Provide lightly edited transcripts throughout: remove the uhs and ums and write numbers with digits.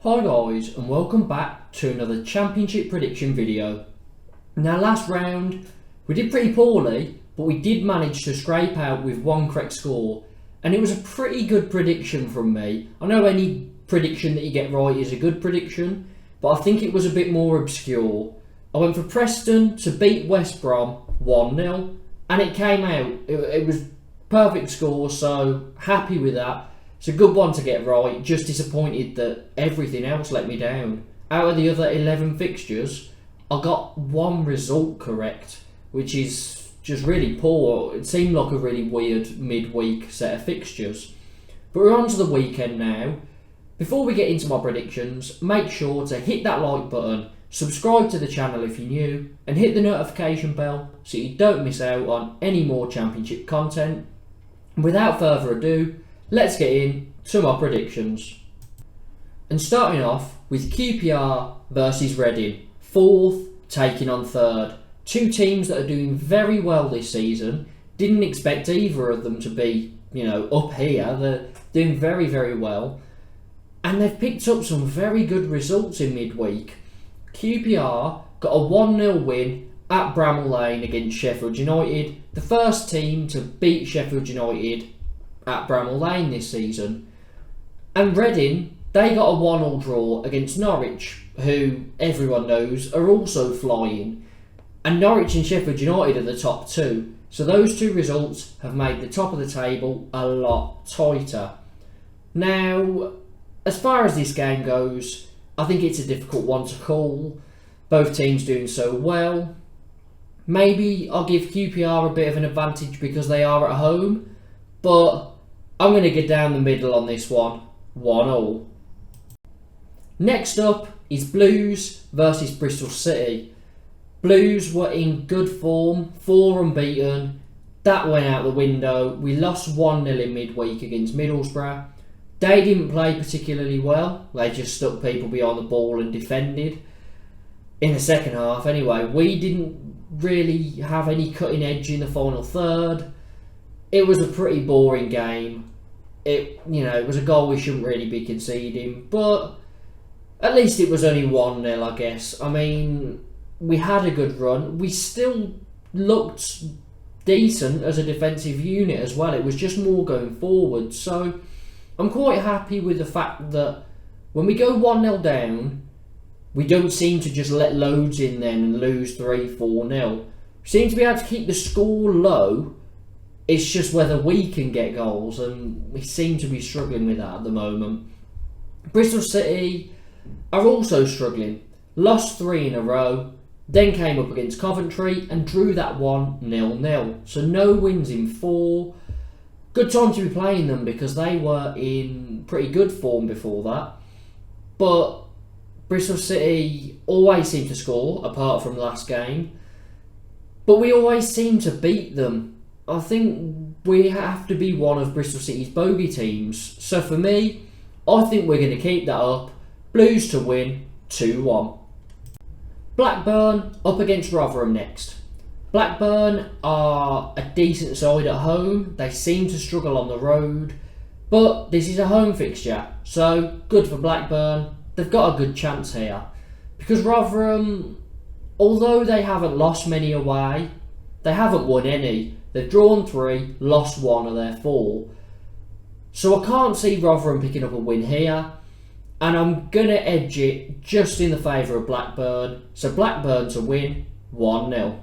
Hi guys, and welcome back to another championship prediction video. Now last round we did pretty poorly, but we did manage to scrape out with one correct score, and it was a pretty good prediction from me. I know any prediction that you get right is a good prediction, but I think it was a bit more obscure. I went for Preston to beat West Brom 1-0, and it came out. It was perfect score, so happy with that. It's a good one to get right, just disappointed that everything else let me down. Out of the other 11 fixtures, I got one result correct, which is just really poor. It seemed like a really weird midweek set of fixtures. But we're on to the weekend now. Before we get into my predictions, make sure to hit that like button, subscribe to the channel if you're new, and hit the notification bell so you don't miss out on any more championship content. Without further ado, let's get into my predictions. And starting off with QPR versus Reading, 4th taking on 3rd. Two teams that are doing very well this season. Didn't expect either of them to be, up here. They're doing very, very well. And they've picked up some very good results in midweek. QPR got a 1-0 win at Bramall Lane against Sheffield United. The first team to beat Sheffield United at Bramall Lane this season. And Reading, they got a 1-1 draw against Norwich, who everyone knows are also flying. And Norwich and Sheffield United are the top two. So those two results have made the top of the table a lot tighter. Now, as far as this game goes, I think it's a difficult one to call. Both teams doing so well. Maybe I'll give QPR a bit of an advantage because they are at home. But I'm going to get down the middle on this one, 1-1. Next up is Blues versus Bristol City. Blues were in good form, 4 unbeaten. That went out the window. We lost 1-0 in midweek against Middlesbrough. They didn't play particularly well. They just stuck people behind the ball and defended. In the second half anyway, we didn't really have any cutting edge in the final third. It was a pretty boring game. It was a goal we shouldn't really be conceding, but at least it was only 1-0, I guess. I mean, we had a good run. We still looked decent as a defensive unit as well. It was just more going forward. So I'm quite happy with the fact that when we go 1-0 down, we don't seem to just let loads in then and lose 3-4-0. We seem to be able to keep the score low. It's just whether we can get goals, and we seem to be struggling with that at the moment. Bristol City are also struggling. Lost 3 in a row, then came up against Coventry and drew that one 0-0. So no wins in 4. Good time to be playing them because they were in pretty good form before that. But Bristol City always seem to score, apart from last game. But we always seem to beat them. I think we have to be one of Bristol City's bogey teams. So for me, I think we're going to keep that up. Blues to win 2-1. Blackburn up against Rotherham next. Blackburn are a decent side at home. They seem to struggle on the road. But this is a home fixture, so good for Blackburn. They've got a good chance here. Because Rotherham, although they haven't lost many away, they haven't won any. They've drawn 3, lost 1 of their 4. So I can't see Rotherham picking up a win here. And I'm going to edge it just in the favour of Blackburn. So Blackburn to win 1-0.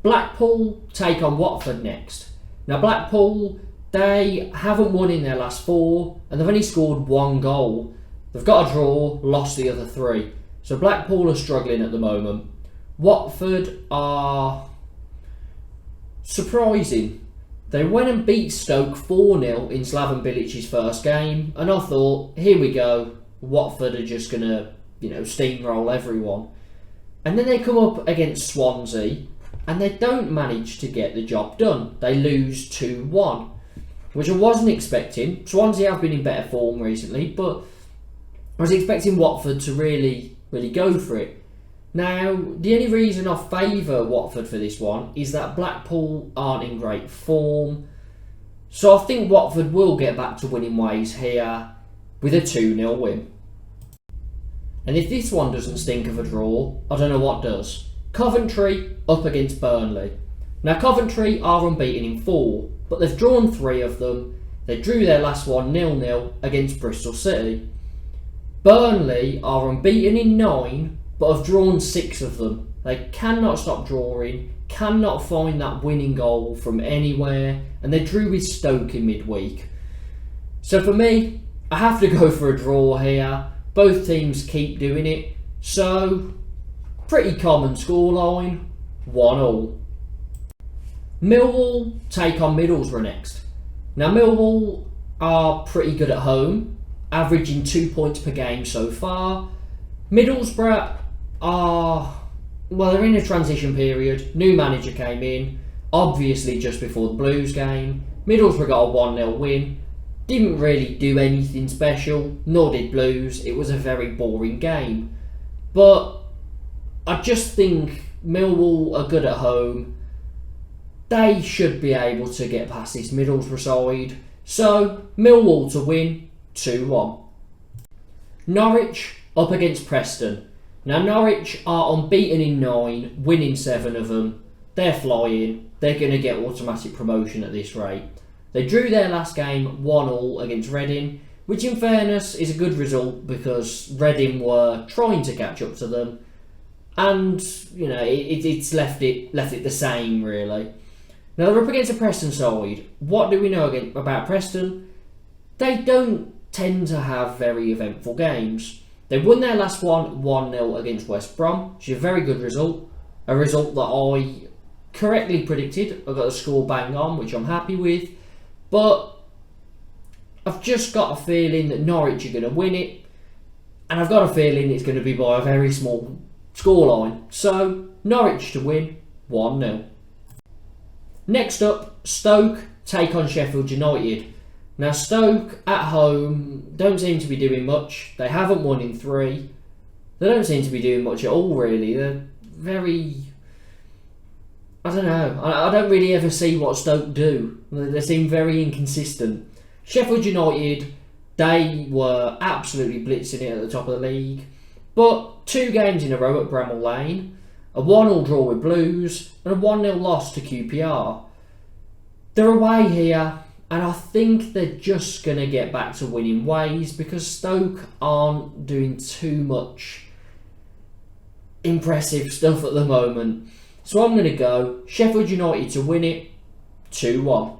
Blackpool take on Watford next. Now Blackpool, they haven't won in their last 4. And they've only scored 1 goal. They've got a draw, lost the other 3. So Blackpool are struggling at the moment. Watford are surprising. They went and beat Stoke 4-0 in Slaven Bilic's first game, and I thought, here we go, Watford are just going to, steamroll everyone. And then they come up against Swansea, and they don't manage to get the job done. They lose 2-1, which I wasn't expecting. Swansea have been in better form recently, but I was expecting Watford to really go for it. Now, the only reason I favour Watford for this one is that Blackpool aren't in great form. So I think Watford will get back to winning ways here with a 2-0 win. And if this one doesn't stink of a draw, I don't know what does. Coventry up against Burnley. Now Coventry are unbeaten in 4, but they've drawn 3 of them. They drew their last one 0-0 against Bristol City. Burnley are unbeaten in 9, but have drawn 6 of them. They cannot stop drawing, cannot find that winning goal from anywhere, and they drew with Stoke in midweek. So for me, I have to go for a draw here. Both teams keep doing it, so pretty common scoreline, 1-1. Millwall take on Middlesbrough next. Now Millwall are pretty good at home, averaging 2 points per game so far. Middlesbrough are, well, they're in a transition period. New manager came in, obviously just before the Blues game. Middlesbrough got a 1-0 win. Didn't really do anything special, nor did Blues. It was a very boring game. But I just think Millwall are good at home. They should be able to get past this Middlesbrough side. So, Millwall to win, 2-1. Norwich up against Preston. Now Norwich are unbeaten in 9, winning 7 of them. They're flying. They're going to get automatic promotion at this rate. They drew their last game 1-1 against Reading, which in fairness is a good result because Reading were trying to catch up to them, and you know it's left it the same really. Now they're up against a Preston side. What do we know about Preston? They don't tend to have very eventful games. They won their last one 1-0 against West Brom, which is a very good result. A result that I correctly predicted. I got the score bang on, which I'm happy with. But I've just got a feeling that Norwich are going to win it, and I've got a feeling it's going to be by a very small scoreline. So Norwich to win, 1-0. Next up, Stoke take on Sheffield United. Now Stoke at home don't seem to be doing much. They haven't won in 3. They don't seem to be doing much at all really. They're very... I don't know. I don't really ever see what Stoke do. They seem very inconsistent. Sheffield United, they were absolutely blitzing it at the top of the league. But 2 games in a row at Bramall Lane, a 1-1 draw with Blues, and a 1-0 loss to QPR. They're away here, and I think they're just going to get back to winning ways because Stoke aren't doing too much impressive stuff at the moment. So I'm going to go Sheffield United to win it, 2-1.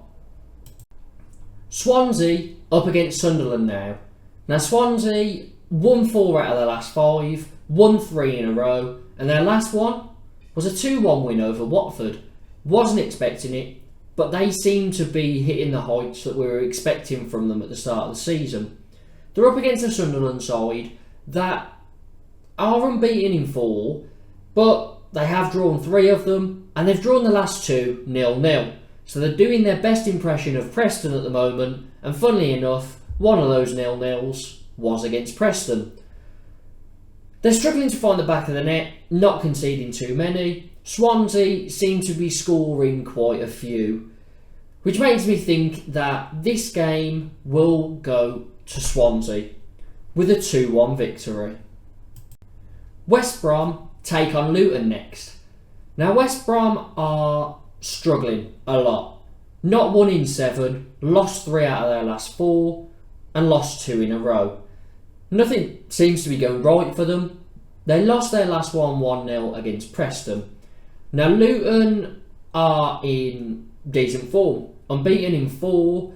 Swansea up against Sunderland now. Now Swansea won 4 out of their last 5, won 3 in a row, and their last one was a 2-1 win over Watford. Wasn't expecting it, but they seem to be hitting the heights that we were expecting from them at the start of the season. They're up against a Sunderland side that are unbeaten in 4, but they have drawn 3 of them, and they've drawn the last 2 0-0. So they're doing their best impression of Preston at the moment, and funnily enough, one of those 0-0s was against Preston. They're struggling to find the back of the net, not conceding too many. Swansea seem to be scoring quite a few, which makes me think that this game will go to Swansea with a 2-1 victory. West Brom take on Luton next. Now West Brom are struggling a lot. Not 1 in 7, lost 3 out of their last 4, and lost 2 in a row. Nothing seems to be going right for them. They lost their last one 1-0 against Preston. Now Luton are in decent form, unbeaten in 4.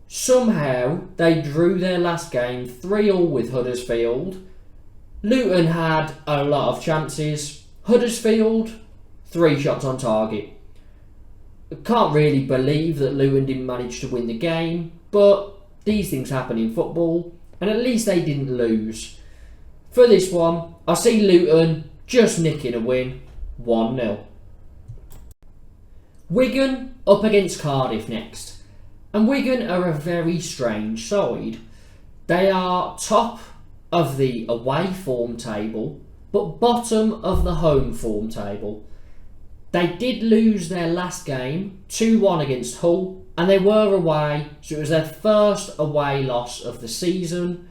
Somehow they drew their last game 3-3 with Huddersfield. Luton had a lot of chances. Huddersfield, 3 shots on target. I can't really believe that Luton didn't manage to win the game, but these things happen in football, and at least they didn't lose. For this one, I see Luton just nicking a win, 1-0. Wigan up against Cardiff next. And Wigan are a very strange side. They are top of the away form table, but bottom of the home form table. They did lose their last game, 2-1 against Hull, and they were away, so it was their first away loss of the season.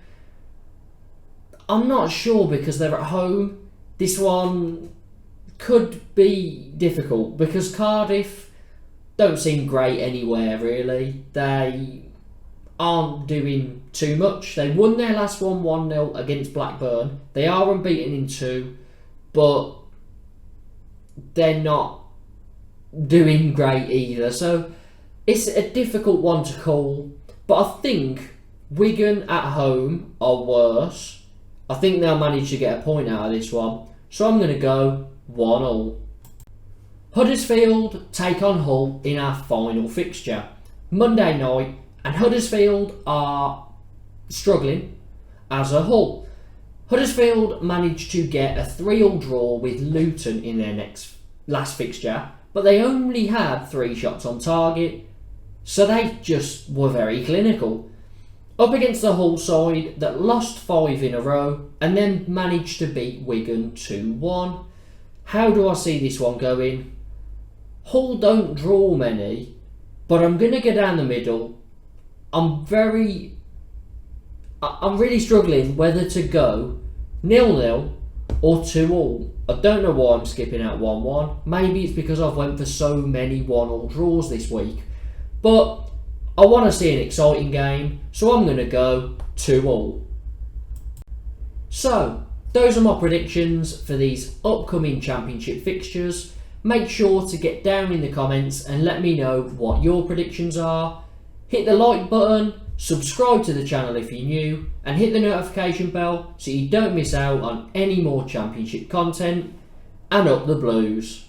I'm not sure because they're at home. This one could be difficult because Cardiff don't seem great anywhere really. They aren't doing too much. They won their last one 1-0 against Blackburn. They are unbeaten in 2, but they're not doing great either. So it's a difficult one to call. But I think Wigan at home are worse. I think they'll manage to get a point out of this one. So I'm going to go 1-1. Huddersfield take on Hull in our final fixture. Monday night, and Huddersfield are struggling as a Hull. Huddersfield managed to get a 3-3 draw with Luton in their last fixture, but they only had 3 shots on target, so they just were very clinical. Up against the Hull side that lost 5 in a row and then managed to beat Wigan 2-1. How do I see this one going? Hull don't draw many, but I'm going to go down the middle. I'm really struggling whether to go 0-0 or 2-2. I don't know why I'm skipping out 1-1. Maybe it's because I've went for so many 1-1 draws this week. But I want to see an exciting game, so I'm going to go 2-2. So, those are my predictions for these upcoming championship fixtures. Make sure to get down in the comments and let me know what your predictions are. Hit the like button, subscribe to the channel if you're new, and hit the notification bell so you don't miss out on any more championship content. And up the Blues.